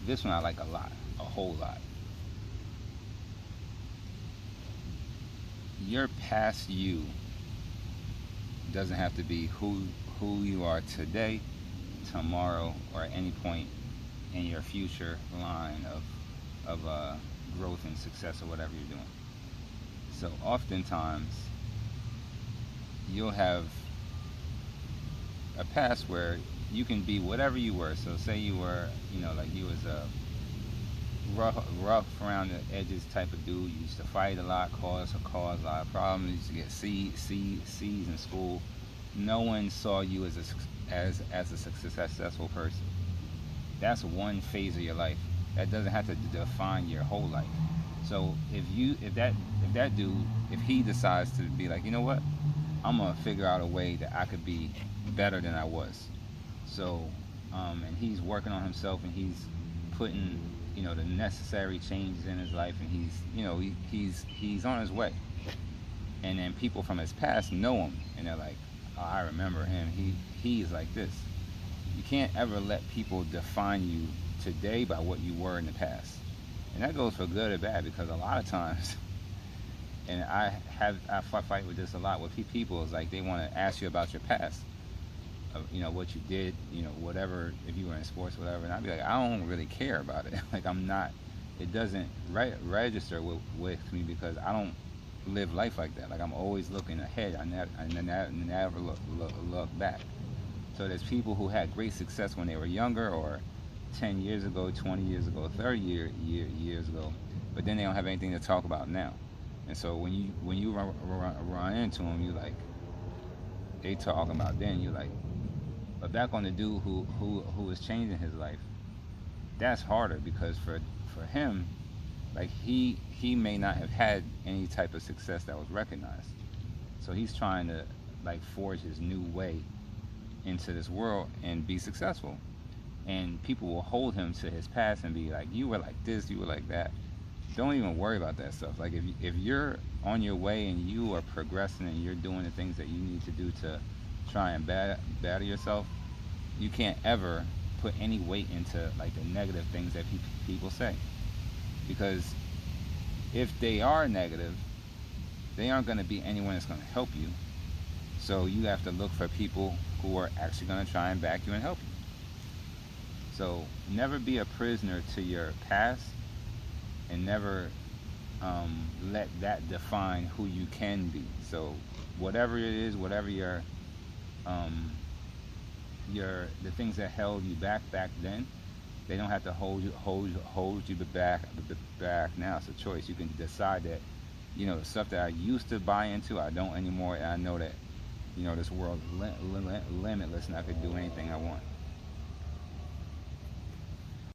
This one I like a lot, a whole lot. Your past you doesn't have to be who you are today, tomorrow, or at any point in your future line of growth and success or whatever you're doing. So oftentimes you'll have a past where you can be whatever you were. So say you were, like you was a rough around the edges type of dude. You used to fight a lot, cause a lot of problems. You used to get C's in school. No one saw you as a successful person. That's one phase of your life. That doesn't have to define your whole life. So if that dude, if he decides to be like, you know what, I'm gonna figure out a way that I could be better than I was. So, and he's working on himself, and he's putting, the necessary changes in his life, and he's on his way. And then people from his past know him, and they're like, oh, I remember him. He's like this. You can't ever let people define you today by what you were in the past, and that goes for good or bad, because a lot of times, and I fight with this a lot with people, is like they want to ask you about your past, what you did, whatever, if you were in sports, whatever, and I'd be like, I don't really care about it. Like, I'm not, it doesn't register with me, because I don't live life like that. Like, I'm always looking ahead. I never look back. So there's people who had great success when they were younger, or 10 years ago, 20 years ago, 30 years ago, but then they don't have anything to talk about now. And so when you run into them, you like, they talking about then, you like, but back on the dude who was changing his life, that's harder, because for him, like, he may not have had any type of success that was recognized. So he's trying to, like, forge his new way into this world and be successful. And people will hold him to his past and be like, you were like this, you were like that. Don't even worry about that stuff. Like, if you're on your way and you are progressing and you're doing the things that you need to do to try and better yourself, you can't ever put any weight into, like, the negative things that people say. Because if they are negative, they aren't going to be anyone that's going to help you. So you have to look for people who are actually going to try and back you and help you. So never be a prisoner to your past, and never let that define who you can be. So whatever it is, whatever the things that held you back then, they don't have to hold you back now. It's a choice. You can decide that, the stuff that I used to buy into, I don't anymore, and I know that, this world is limitless, and I could do anything I want.